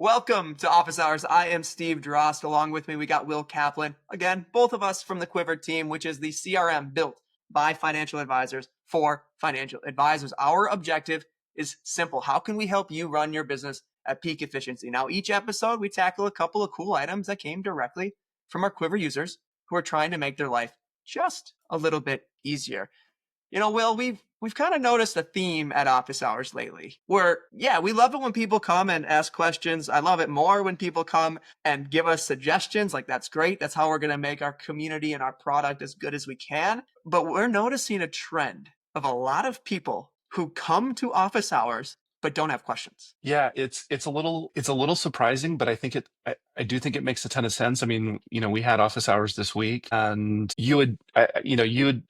Welcome to Office Hours. I am Steve Drost. Along with me, we got Will Kaplan. Again, both of us from the Quivr team, which is the CRM built by financial advisors for financial advisors. Our objective is simple. How can we help you run your business at peak efficiency? Now, each episode, we tackle a couple of cool items that came directly from our Quivr users who are trying to make their life just a little bit easier. Will, we've kind of noticed a theme at Office Hours lately where, yeah, we love it when people come and ask questions. I love it more when people come and give us suggestions. Like, that's great. That's how we're going to make our community and our product as good as we can. But we're noticing a trend of a lot of people who come to Office Hours but don't have questions. Yeah, it's a little surprising, but I do think it makes a ton of sense. I mean, we had office hours this week, and you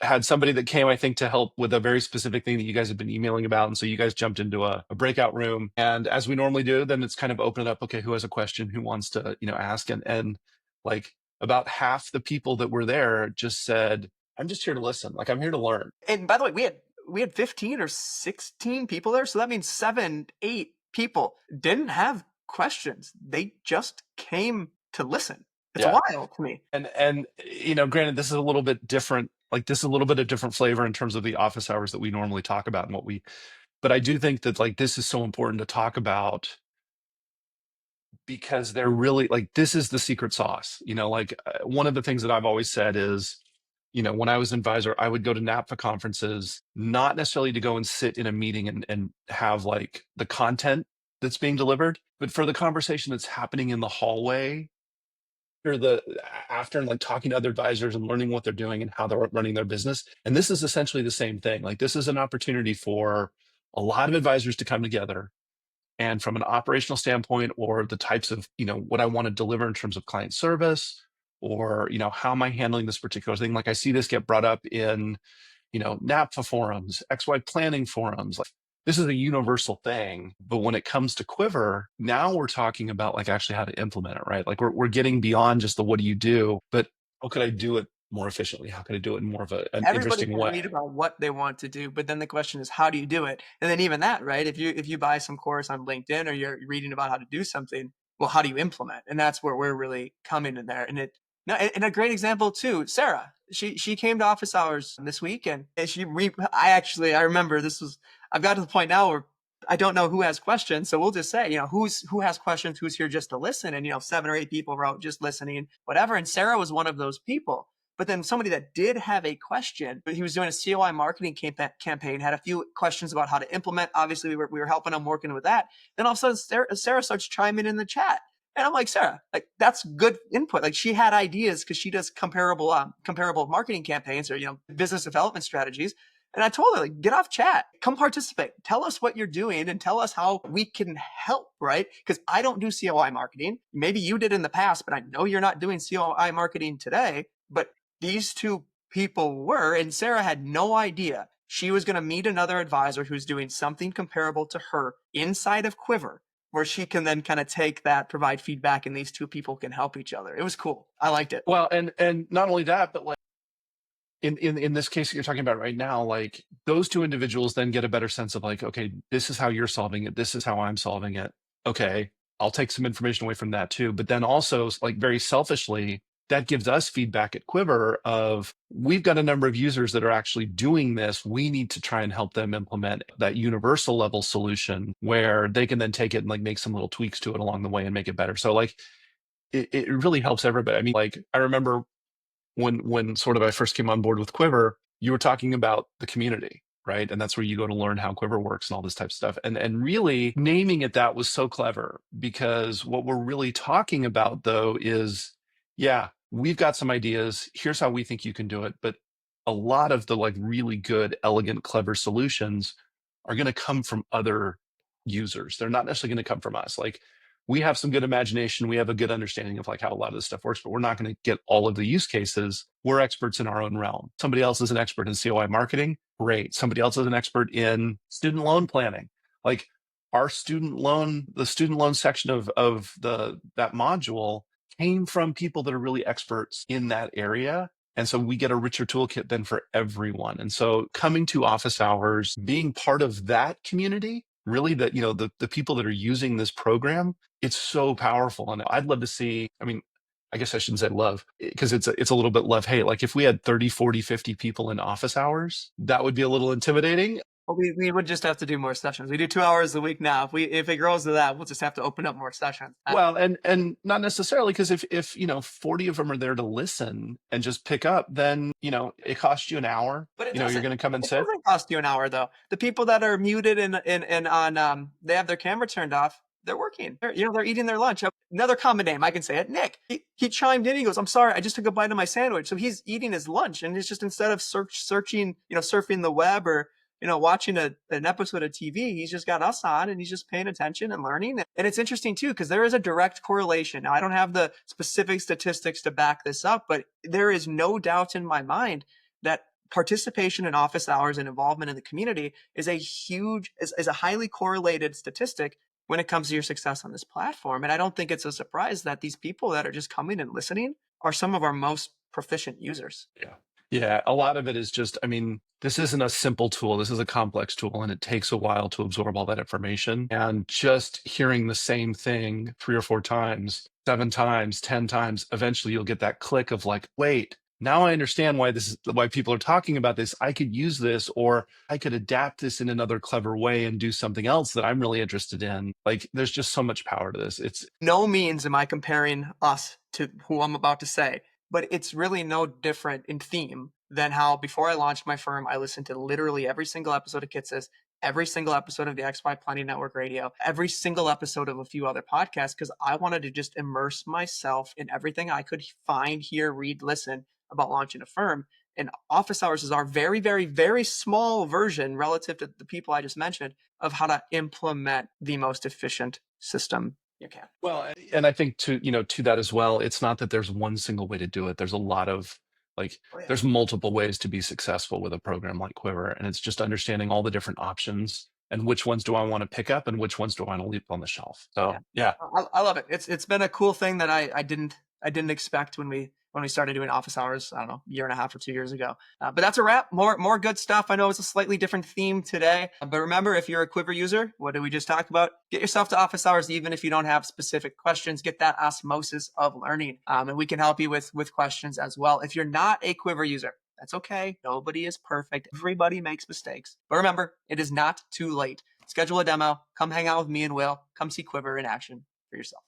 had somebody that came, I think, to help with a very specific thing that you guys have been emailing about, and so you guys jumped into a breakout room, and as we normally do, then it's kind of open it up. Okay, who has a question? Who wants to ask? And like about half the people that were there just said, "I'm just here to listen. Like I'm here to learn." And by the way, we had 15 or 16 people there. So that means 7, 8 people didn't have questions. They just came to listen. It's Yeah. wild to me. And granted, this is a little bit different. Like this is a little bit of different flavor in terms of the office hours that we normally talk about and but I do think that like this is so important to talk about because they're really like this is the secret sauce. One of the things that I've always said is, when I was an advisor, I would go to NAPFA conferences, not necessarily to go and sit in a meeting and have like the content that's being delivered, but for the conversation that's happening in the hallway after and like talking to other advisors and learning what they're doing and how they're running their business. And this is essentially the same thing. Like this is an opportunity for a lot of advisors to come together and from an operational standpoint or the types of, what I want to deliver in terms of client service or, how am I handling this particular thing? Like I see this get brought up in, NAPFA forums, XY planning forums. Like this is a universal thing. But when it comes to Quivr, now we're talking about like actually how to implement it, right? Like we're getting beyond just the what do you do, but how could I do it more efficiently? How could I do it in more of an Everybody interesting can way? read about what they want to do, but then the question is, how do you do it? And then even that, right? If you buy some course on LinkedIn or you're reading about how to do something, well, how do you implement? And that's where we're really coming in there. And a great example too, Sarah. She came to office hours this week, and I remember I've got to the point now where I don't know who has questions, so we'll just say, who has questions, who's here just to listen, and 7 or 8 people wrote just listening, whatever. And Sarah was one of those people. But then somebody that did have a question, but he was doing a COI marketing campaign, had a few questions about how to implement. Obviously, we were helping him working with that. Then all of a sudden, Sarah starts chiming in the chat. And I'm like, Sarah, like that's good input. Like she had ideas because she does comparable marketing campaigns or business development strategies. And I told her, like, get off chat, come participate, tell us what you're doing, and tell us how we can help, right? Because I don't do COI marketing. Maybe you did in the past, but I know you're not doing COI marketing today. But these two people were, and Sarah had no idea she was going to meet another advisor who's doing something comparable to her inside of Quivr, where she can then kind of take that, provide feedback, and these two people can help each other. It was cool. I liked it. Well, and not only that, but like in this case that you're talking about right now, like those two individuals then get a better sense of like, okay, this is how you're solving it. This is how I'm solving it. Okay, I'll take some information away from that too. But then also like very selfishly, that gives us feedback at Quivr of we've got a number of users that are actually doing this. We need to try and help them implement that universal level solution where they can then take it and like make some little tweaks to it along the way and make it better. So like it really helps everybody. I mean, like I remember when sort of I first came on board with Quivr, you were talking about the community, right? And that's where you go to learn how Quivr works and all this type of stuff. And really naming it that was so clever because what we're really talking about though is, yeah, we've got some ideas. Here's how we think you can do it. But a lot of the like really good, elegant, clever solutions are going to come from other users. They're not necessarily going to come from us. Like we have some good imagination. We have a good understanding of like how a lot of this stuff works, but we're not going to get all of the use cases. We're experts in our own realm. Somebody else is an expert in COI marketing. Great. Somebody else is an expert in student loan planning. Like our the student loan section of that module came from people that are really experts in that area. And so we get a richer toolkit then for everyone. And so coming to office hours, being part of that community really that, the people that are using this program, it's so powerful. And I'd love to see, I mean, I guess I shouldn't say love because it's a little bit love hate. Like if we had 30, 40, 50 people in office hours, that would be a little intimidating. Well, we would just have to do more sessions. We do 2 hours a week now. If it grows to that, we'll just have to open up more sessions. Well, and not necessarily, because if 40 of them are there to listen and just pick up, then it costs you an hour. But You're going to come and it sit. doesn't cost you an hour though. The people that are muted and on they have their camera turned off. They're working. They're eating their lunch. Another common name, I can say it. Nick. He chimed in. He goes, "I'm sorry, I just took a bite of my sandwich." So he's eating his lunch, and it's just instead of searching, surfing the web or watching an episode of TV, he's just got us on and he's just paying attention and learning. And it's interesting too, because there is a direct correlation. Now, I don't have the specific statistics to back this up, but there is no doubt in my mind that participation in office hours and involvement in the community is a highly correlated statistic when it comes to your success on this platform. And I don't think it's a surprise that these people that are just coming and listening are some of our most proficient users. Yeah. Yeah. A lot of it is just, I mean, this isn't a simple tool. This is a complex tool, and it takes a while to absorb all that information. And just hearing the same thing 3 or 4 times, 7 times, 10 times, eventually you'll get that click of like, wait, now I understand why people are talking about this. I could use this, or I could adapt this in another clever way and do something else that I'm really interested in. Like, there's just so much power to this. It's No means am I comparing us to who I'm about to say, but it's really no different in theme than how before I launched my firm, I listened to literally every single episode of Kitsis, every single episode of the XY Planning Network Radio, every single episode of a few other podcasts, because I wanted to just immerse myself in everything I could find, hear, read, listen about launching a firm. And office hours is our very, very, very small version relative to the people I just mentioned of how to implement the most efficient system you can. Well, and I think to that as well, it's not that there's one single way to do it. There's a lot of like Oh, yeah. there's multiple ways to be successful with a program like Quivr, and it's just understanding all the different options and which ones do I want to pick up and which ones do I want to leave on the shelf. So Yeah. yeah. I love it. It's been a cool thing that I didn't expect when we started doing office hours. I don't know, a year and a half or 2 years ago. But that's a wrap. More good stuff. I know it's a slightly different theme today, but remember, if you're a Quivr user, what did we just talk about? Get yourself to office hours, even if you don't have specific questions. Get that osmosis of learning, and we can help you with questions as well. If you're not a Quivr user, that's okay. Nobody is perfect. Everybody makes mistakes. But remember, it is not too late. Schedule a demo. Come hang out with me and Will. Come see Quivr in action for yourself.